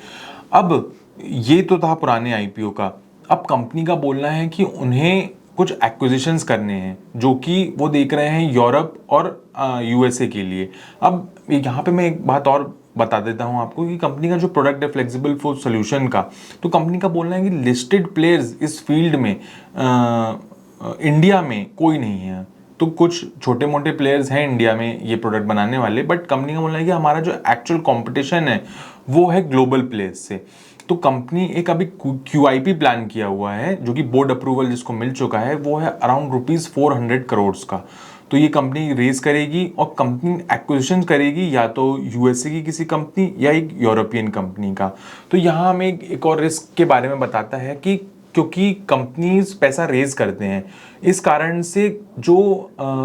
अब ये तो था पुराने IPO का। अब कंपनी का बोलना है कि उन्हें कुछ एक्विजिशंस करने हैं जो कि वो देख रहे हैं यूरोप और USA के लिए। अब यहाँ पे मैं एक बात और बता देता हूँ आपको कि कंपनी का जो प्रोडक्ट है फ्लेक्सिबल फूड सोल्यूशन का, तो कंपनी का बोलना है कि लिस्टेड प्लेयर्स इस फील्ड में इंडिया में कोई नहीं है। तो कुछ छोटे मोटे प्लेयर्स हैं इंडिया में ये प्रोडक्ट बनाने वाले, बट कंपनी का बोलना है कि हमारा जो एक्चुअल कंपटीशन है वो है ग्लोबल प्लेयर्स से। तो कंपनी एक अभी QIP प्लान किया हुआ है, जो कि बोर्ड अप्रूवल जिसको मिल चुका है, वो है अराउंड ₹400 करोड़ का। तो ये कंपनी रेज करेगी और कंपनी एक्विजिशन करेगी या तो USA की किसी कंपनी या एक यूरोपियन कंपनी का। तो यहाँ हमें एक और रिस्क के बारे में बताता है कि क्योंकि कंपनीज पैसा रेज करते हैं, इस कारण से जो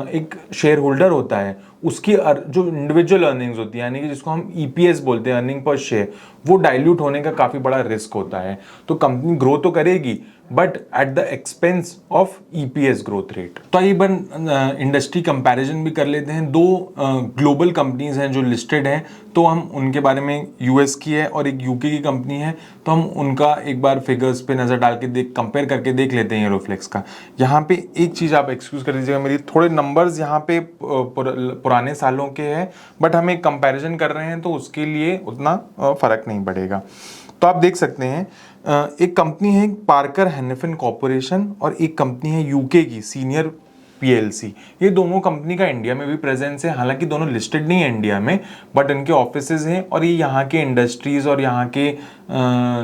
एक शेयर होल्डर होता है उसकी जो इंडिविजुअल अर्निंग्स होती है, यानी कि जिसको हम EPS बोलते हैं, अर्निंग पर शेयर, वो डाइल्यूट होने का काफ़ी बड़ा रिस्क होता है। तो कंपनी ग्रो तो करेगी but at the expense of EPS growth rate. तो आइए बार इंडस्ट्री कंपैरिजन भी कर लेते हैं। दो ग्लोबल कंपनीज हैं जो लिस्टेड हैं, तो हम उनके बारे में, US की है और एक UK की कंपनी है, तो हम उनका एक बार फिगर्स पे नज़र डाल के कंपेयर करके देख लेते हैं एरोफ्लेक्स का। यहाँ पे एक चीज़ आप एक्सक्यूज़ कर दीजिएगा, मेरी थोड़े नंबर्स यहाँ पे पुराने सालों के हैं, बट हम एक कंपैरिजन कर रहे हैं तो उसके लिए उतना फ़र्क नहीं पड़ेगा। तो आप देख सकते हैं एक कंपनी है पार्कर हैनिफिन कॉर्पोरेशन और एक कंपनी है UK की सीनियर PLC। ये दोनों कंपनी का इंडिया में भी प्रेजेंस है, हालांकि दोनों लिस्टेड नहीं है इंडिया में, बट इनके ऑफिसेज हैं और ये यहाँ के इंडस्ट्रीज और यहाँ के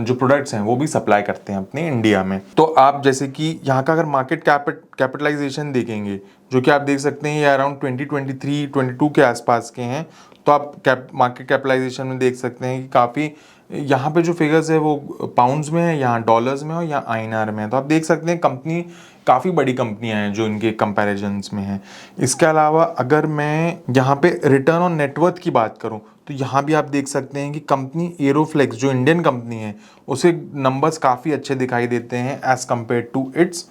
जो प्रोडक्ट्स हैं वो भी सप्लाई करते हैं अपने इंडिया में। तो आप जैसे कि यहाँ का अगर मार्केट कैपिटलाइजेशन देखेंगे, जो कि आप देख सकते हैं ये अराउंड 2023-22 के आसपास के हैं, तो आप मार्केट कैपिटलाइजेशन में देख सकते हैं कि काफ़ी यहाँ पे जो फिगर्स है वो पाउंड्स में है, यहाँ डॉलर्स में और यहाँ INR में है। तो आप देख सकते हैं कंपनी काफ़ी बड़ी कंपनियां हैं जो इनके कंपैरिजन्स में हैं। इसके अलावा अगर मैं यहाँ पे रिटर्न ऑन नेटवर्थ की बात करूँ तो यहाँ भी आप देख सकते हैं कि कंपनी एरोफ्लेक्स जो इंडियन कंपनी है उसे नंबर्स काफ़ी अच्छे दिखाई देते हैं as compare to its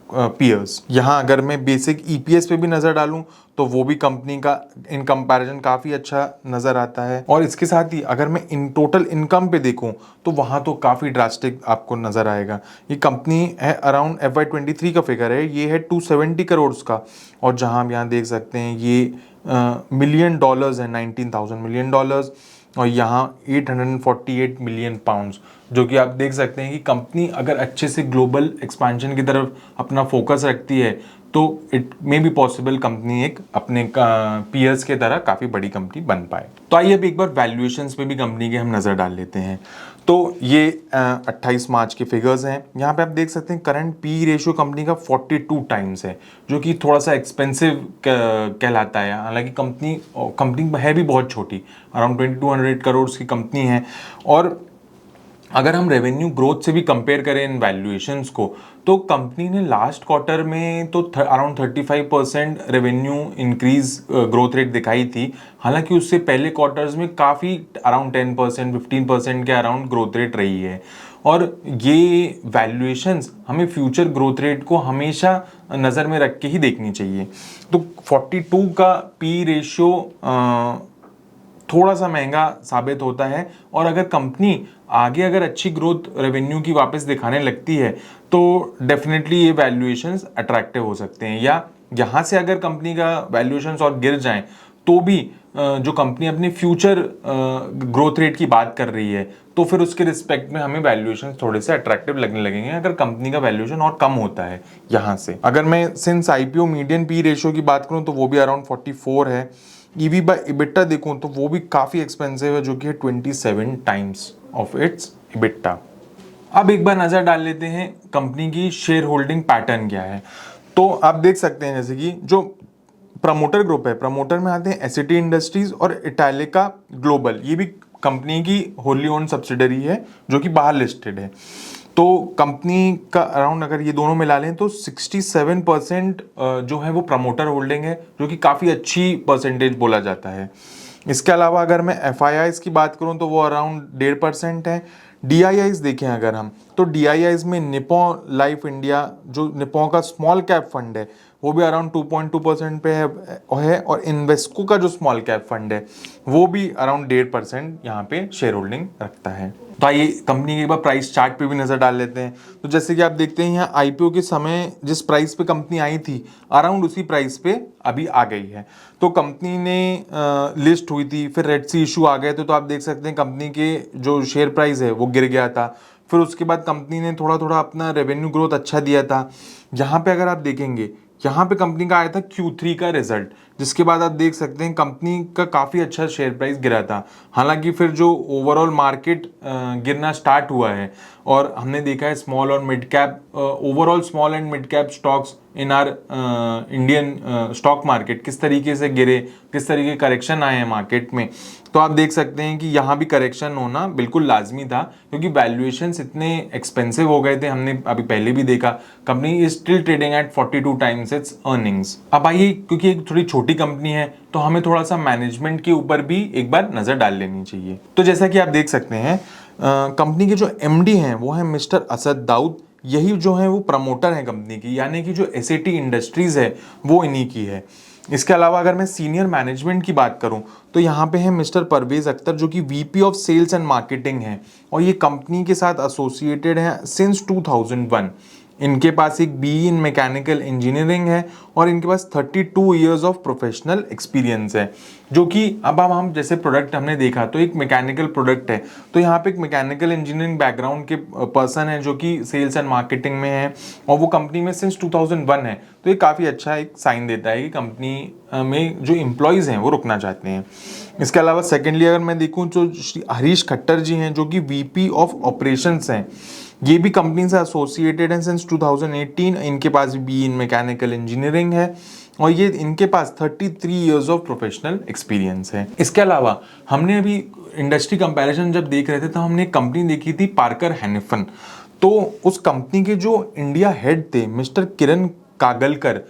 peers. यहाँ अगर मैं बेसिक EPS पे भी नज़र डालूं तो वो भी कंपनी का इन कंपैरिजन काफ़ी अच्छा नज़र आता है। और इसके साथ ही अगर मैं इन टोटल इनकम पे देखूं तो वहाँ तो काफ़ी ड्रास्टिक आपको नज़र आएगा। ये कंपनी है अराउंड FY23 का फिगर है, ये है 270 करोड़ का, और जहाँ हम यहाँ देख सकते हैं ये मिलियन डॉलर्स है, 19,000 मिलियन डॉलर्स, और यहाँ 848 मिलियन पाउंड्स, जो कि आप देख सकते हैं कि कंपनी अगर अच्छे से ग्लोबल एक्सपेंशन की तरफ अपना फोकस रखती है तो it may be possible company एक अपने पीयर्स के तरह काफ़ी बड़ी कंपनी बन पाए। तो आइए अब एक बार वैल्यूएशंस पे भी कंपनी के हम नज़र डाल लेते हैं। तो ये 28 मार्च के फिगर्स हैं। यहाँ पे आप देख सकते हैं करंट PE रेशियो कंपनी का 42 टाइम्स है, जो कि थोड़ा सा एक्सपेंसिव कहलाता है। हालांकि कंपनी है भी बहुत छोटी, अराउंड 2200 करोड़ की कंपनी है। और अगर हम रेवेन्यू ग्रोथ से भी कंपेयर करें इन वैल्यूएशंस को, तो कंपनी ने लास्ट क्वार्टर में तो around 35% revenue increase growth rate दिखाई थी। हालांकि उससे पहले क्वार्टर्स में काफ़ी अराउंड 10% 15% के अराउंड ग्रोथ रेट रही है। और ये वैल्यूएशंस हमें फ्यूचर ग्रोथ रेट को हमेशा नज़र में रख के ही देखनी चाहिए। तो 42 का PE रेशियो थोड़ा सा महंगा साबित होता है, और अगर कंपनी आगे अगर अच्छी ग्रोथ रेवेन्यू की वापस दिखाने लगती है तो डेफिनेटली ये वैल्यूएशंस अट्रैक्टिव हो सकते हैं। या यहाँ से अगर कंपनी का वैल्यूएशंस और गिर जाएं तो भी जो कंपनी अपनी फ्यूचर ग्रोथ रेट की बात कर रही है तो फिर उसके रिस्पेक्ट में हमें वैल्यूएशंस थोड़े से अट्रैक्टिव लगने लगेंगे अगर कंपनी का वैल्यूएशन और कम होता है यहाँ से। अगर मैं since IPO median PE ratio की बात करूँ तो वो भी अराउंड 44 है। EV बाय EBITDA देखूं तो वो भी काफ़ी एक्सपेंसिव है, जो कि है 27 टाइम्स ऑफ इट्स EBITDA। अब एक बार नज़र डाल लेते हैं कंपनी की शेयर होल्डिंग पैटर्न क्या है। तो आप देख सकते हैं जैसे कि जो प्रमोटर ग्रुप है, प्रमोटर में आते हैं एसिटी इंडस्ट्रीज और इटालिका ग्लोबल, ये भी कंपनी की होली ओन्ड सब्सिडरी है जो कि बाहर लिस्टेड है। तो कंपनी का अराउंड अगर ये दोनों मिला लें तो 67% जो है वो प्रमोटर होल्डिंग है, जो कि काफ़ी अच्छी परसेंटेज बोला जाता है। इसके अलावा अगर मैं FIIs की बात करूं तो वो अराउंड 1.5% है। DIIs देखें अगर हम तो DIIs में निप्पॉन लाइफ इंडिया जो निप्पॉन का स्मॉल कैप फंड है वो भी अराउंड 2.2% पे है, और इन्वेस्को का जो स्मॉल कैप फंड है वो भी अराउंड 1.5% यहाँ पे शेयर होल्डिंग रखता है। तो आइए कंपनी के एक बार प्राइस चार्ट पे भी नज़र डाल लेते हैं। तो जैसे कि आप देखते हैं यहाँ IPO के समय जिस प्राइस पे कंपनी आई थी अराउंड उसी प्राइस पे अभी आ गई है। तो कंपनी ने लिस्ट हुई थी, फिर रेड सी इशू आ गए थे, तो आप देख सकते हैं कंपनी के जो शेयर प्राइस है वो गिर गया था। फिर उसके बाद कंपनी ने थोड़ा थोड़ा अपना रेवेन्यू ग्रोथ अच्छा दिया था। यहाँ पे अगर आप देखेंगे, यहाँ पे कंपनी का आया था Q3 का रिजल्ट, जिसके बाद आप देख सकते हैं कंपनी का काफ़ी अच्छा शेयर प्राइस गिरा था। हालांकि फिर जो ओवरऑल मार्केट गिरना स्टार्ट हुआ है और हमने देखा है स्मॉल और mid cap, overall small and mid cap stocks in are Indian stock market किस तरीके से गिरे, किस तरीके के करेक्शन आए हैं मार्केट में। तो आप देख सकते हैं कि यहाँ भी करेक्शन होना बिल्कुल लाजमी था, क्योंकि वैल्यूएशंस इतने एक्सपेंसिव हो गए थे। हमने अभी पहले भी देखा company is still trading at 42 times it's earnings. अब आइए, क्योंकि एक थोड़ी छोटी कंपनी है तो हमें थोड़ा सा मैनेजमेंट के ऊपर भी एक बार नजर डाल लेनी चाहिए। तो जैसा कि आप देख सकते हैं कंपनी के जो MD हैं वो है मिस्टर असद दाऊद। यही जो है वो प्रमोटर है कंपनी की, यानी कि जो SAT इंडस्ट्रीज है वो इन्हीं की है। इसके अलावा अगर मैं सीनियर मैनेजमेंट की बात करूं तो यहाँ पे है मिस्टर परवेज अख्तर, जो कि VP of sales and marketing है और ये कंपनी के साथ एसोसिएटेड है सिंस 2001। इनके पास एक BE इन मैकेनिकल इंजीनियरिंग है और इनके पास 32 इयर्स ऑफ प्रोफेशनल एक्सपीरियंस है। जो कि अब हम जैसे प्रोडक्ट हमने देखा तो एक मैकेनिकल प्रोडक्ट है, तो यहाँ पे एक मैकेनिकल इंजीनियरिंग बैकग्राउंड के पर्सन है जो कि सेल्स एंड मार्केटिंग में है और वो कंपनी में सिंस 2001 है। तो ये काफ़ी अच्छा एक साइन देता है कि कंपनी में जो एम्प्लॉयज़ हैं वो रुकना चाहते हैं। इसके अलावा सेकेंडली अगर मैं देखूँ तो श्री हरीश खट्टर जी हैं जो कि VP ऑफ ऑपरेशंस हैं। ये भी कंपनी से एसोसिएटेड हैं सिंस 2018। इनके पास BE इन मैकेनिकल इंजीनियरिंग है और ये इनके पास 33 इयर्स ऑफ प्रोफेशनल एक्सपीरियंस है। इसके अलावा हमने अभी इंडस्ट्री कंपैरिजन जब देख रहे थे तो हमने एक कंपनी देखी थी पार्कर हैनिफन। तो उस कंपनी के जो इंडिया हेड थे मिस्टर किरण कागलकर,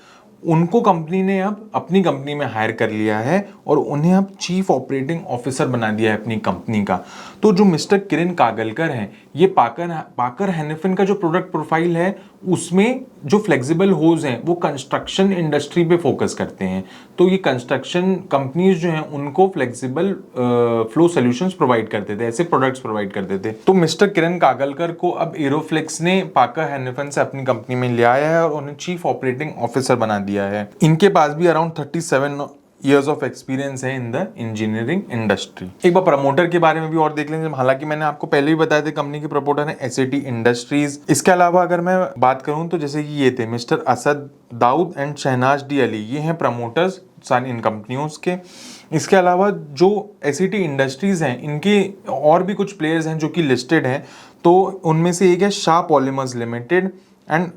उनको कंपनी ने अब अपनी कंपनी में हायर कर लिया है और उन्हें अब चीफ ऑपरेटिंग ऑफिसर बना दिया है अपनी कंपनी का। तो जो मिस्टर किरण कागलकर हैं, ये पाकर हैनिफिन का जो प्रोडक्ट प्रोफाइल है उसमें जो फ्लेक्सिबल होज हैं वो कंस्ट्रक्शन इंडस्ट्री पे फोकस करते हैं। तो ये कंस्ट्रक्शन कंपनीज जो हैं उनको फ्लेक्सिबल फ्लो सॉल्यूशंस प्रोवाइड करते थे, ऐसे प्रोडक्ट्स प्रोवाइड करते थे। तो मिस्टर किरण कागलकर को अब एरोफ्लेक्स ने पाकर हैनिफिन से अपनी कंपनी में ले आया है और उन्हें चीफ ऑपरेटिंग ऑफिसर बना दिया है। इनके पास भी अराउंड 37 ईयर्स ऑफ एक्सपीरियंस है इन द इंजीनियरिंग इंडस्ट्री। एक बार प्रमोटर के बारे में भी और देख लेंगे। हालांकि मैंने आपको पहले भी बताया था कंपनी के प्रमोटर है SAT इंडस्ट्रीज। इसके अलावा अगर मैं बात करूं तो जैसे कि ये थे mister Asad Dawood and Shahnaz D Ali, ये हैं प्रमोटर्स सारी इन कंपनियों के। इसके अलावा जो SAT इंडस्ट्रीज हैं इनके और भी कुछ प्लेयर्स हैं जो कि लिस्टेड हैं। तो उनमें से एक है Shah polymers limited and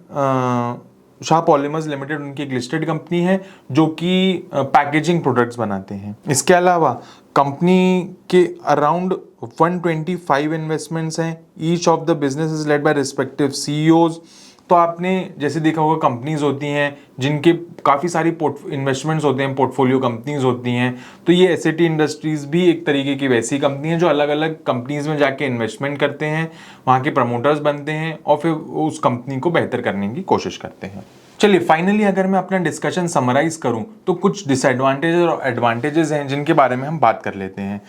Shah polymers limited उनकी एक लिस्टेड कंपनी है जो कि पैकेजिंग प्रोडक्ट्स बनाते हैं। इसके अलावा कंपनी के अराउंड 125 इन्वेस्टमेंट्स हैं। Each of the business is led by respective CEOs। तो आपने जैसे देखा होगा कंपनीज होती हैं जिनके काफ़ी सारी इन्वेस्टमेंट्स होते हैं, पोर्टफोलियो कंपनीज होती हैं। तो ये SAT इंडस्ट्रीज भी एक तरीके की वैसी कंपनी है जो अलग अलग कंपनीज में जाके इन्वेस्टमेंट करते हैं, वहाँ के प्रमोटर्स बनते हैं और फिर उस कंपनी को बेहतर करने की कोशिश करते हैं। चलिए फाइनली अगर मैं अपना डिस्कशन समराइज करूं तो कुछ डिसएडवांटेजेस और एडवांटेजेस हैं जिनके बारे में हम बात कर लेते हैं।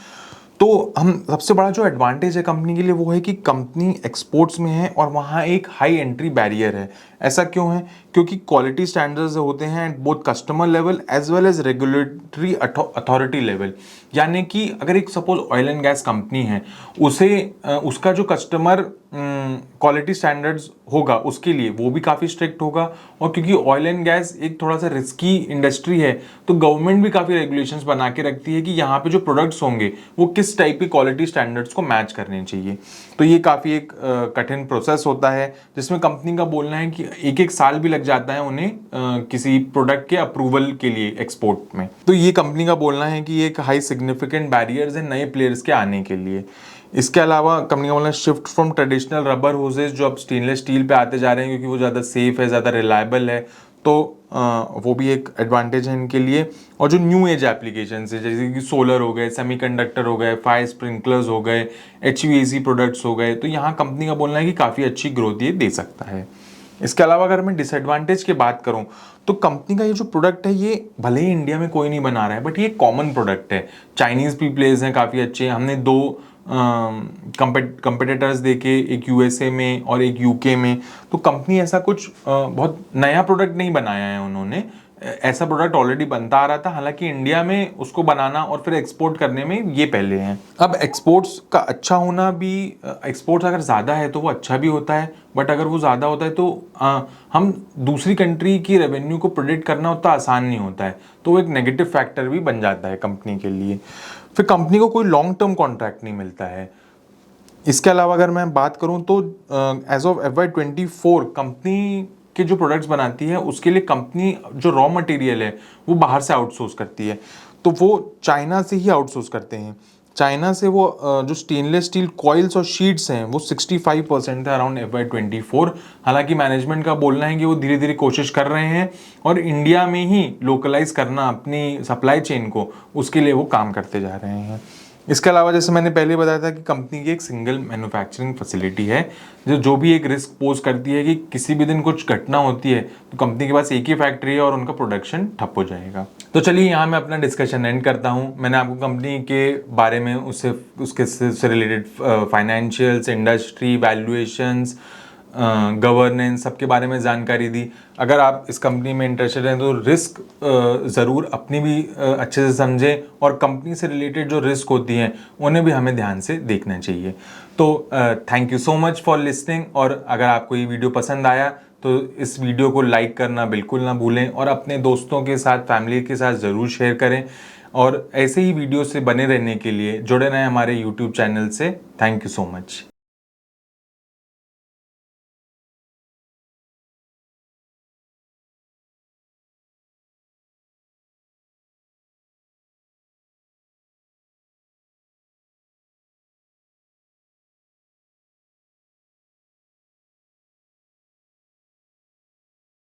तो हम सबसे बड़ा जो एडवांटेज है कंपनी के लिए वो है कि कंपनी एक्सपोर्ट्स में है और वहाँ एक हाई एंट्री बैरियर है। ऐसा क्यों है? क्योंकि क्वालिटी स्टैंडर्ड्स होते हैं at both customer level as well as regulatory authority level. यानी कि अगर एक suppose oil and gas company है, उसे उसका जो कस्टमर क्वालिटी स्टैंडर्ड्स होगा उसके लिए वो भी काफ़ी स्ट्रिक्ट होगा। और क्योंकि ऑयल एंड गैस एक थोड़ा सा रिस्की इंडस्ट्री है तो गवर्नमेंट भी काफ़ी रेगुलेशंस बना के रखती है कि यहाँ पे जो प्रोडक्ट्स होंगे वो किस टाइप की क्वालिटी स्टैंडर्ड्स को मैच करने चाहिए। तो ये काफ़ी एक कठिन प्रोसेस होता है जिसमें कंपनी का बोलना है कि एक एक साल भी लग जाता है उन्हें किसी प्रोडक्ट के अप्रूवल के लिए एक्सपोर्ट में। तो ये कंपनी का बोलना है कि एक हाई सिग्निफिकेंट बैरियर्स है नए प्लेयर्स के आने के लिए। इसके अलावा कंपनी का बोलना है shift from traditional rubber hoses जो अब स्टेनलेस स्टील पे आते जा रहे हैं क्योंकि वो ज़्यादा सेफ है, ज़्यादा रिलायबल है। तो वो भी एक एडवांटेज है इनके लिए। और जो न्यू एज एप्लीकेशन है जैसे कि सोलर हो गए, सेमीकंडक्टर हो गए, फायर स्प्रिंकलर्स हो गए, HVAC प्रोडक्ट्स हो गए, तो यहाँ कंपनी का बोलना है कि काफ़ी अच्छी ग्रोथ ये दे सकता है। इसके अलावा अगर मैं डिसएडवांटेज की बात करूं तो कंपनी का ये जो प्रोडक्ट है ये भले ही इंडिया में कोई नहीं बना रहा है बट ये कॉमन प्रोडक्ट है। चाइनीज़ भी प्लेयर्स हैं काफ़ी अच्छे। हमने दो कंपेटिटर्स देखे, एक USA में और एक UK में। तो कंपनी ऐसा कुछ बहुत नया प्रोडक्ट नहीं बनाया है उन्होंने, ऐसा प्रोडक्ट ऑलरेडी बनता आ रहा था, हालांकि इंडिया में उसको बनाना और फिर एक्सपोर्ट करने में ये पहले हैं। अब एक्सपोर्ट्स का अच्छा होना भी, एक्सपोर्ट्स अगर ज़्यादा है तो वो अच्छा भी होता है, बट अगर वो ज़्यादा होता है तो हम दूसरी कंट्री की रेवेन्यू को प्रेडिक्ट करना उतना आसान नहीं होता है, तो वो एक नेगेटिव फैक्टर भी बन जाता है कंपनी के लिए। फिर कंपनी को कोई लॉन्ग टर्म कॉन्ट्रैक्ट नहीं मिलता है। इसके अलावा अगर मैं बात करूं तो एज ऑफ FY24 कंपनी के जो प्रोडक्ट्स बनाती है उसके लिए कंपनी जो रॉ मटेरियल है वो बाहर से आउटसोर्स करती है, तो वो चाइना से ही आउटसोर्स करते हैं। चाइना से वो जो स्टेनलेस स्टील कॉइल्स और शीट्स हैं वो 65% थे अराउंड FY24। हालांकि मैनेजमेंट का बोलना है कि वो धीरे धीरे कोशिश कर रहे हैं और इंडिया में ही लोकलाइज करना अपनी सप्लाई चेन को, उसके लिए वो काम करते जा रहे हैं। इसके अलावा जैसे मैंने पहले बताया था कि कंपनी की एक सिंगल मैन्युफैक्चरिंग फैसिलिटी है, जो भी एक रिस्क पोज करती है कि किसी भी दिन कुछ घटना होती है तो कंपनी के पास एक ही फैक्ट्री है और उनका प्रोडक्शन ठप हो जाएगा। तो चलिए यहाँ मैं अपना डिस्कशन एंड करता हूँ। मैंने आपको कंपनी के बारे में उसके से related financials, industry, valuations, governance सबके बारे में जानकारी दी। अगर आप इस कंपनी में इंटरेस्टेड हैं तो रिस्क ज़रूर अपनी भी अच्छे से समझें और कंपनी से रिलेटेड जो रिस्क होती हैं उन्हें भी हमें ध्यान से देखना चाहिए। तो thank you so much for listening, और अगर आपको ये वीडियो पसंद आया तो इस वीडियो को लाइक करना बिल्कुल ना भूलें और अपने दोस्तों के साथ, फैमिली के साथ ज़रूर शेयर करें। और ऐसे ही वीडियो से बने रहने के लिए जुड़े रहें हमारे यूट्यूब चैनल से। Thank you so much.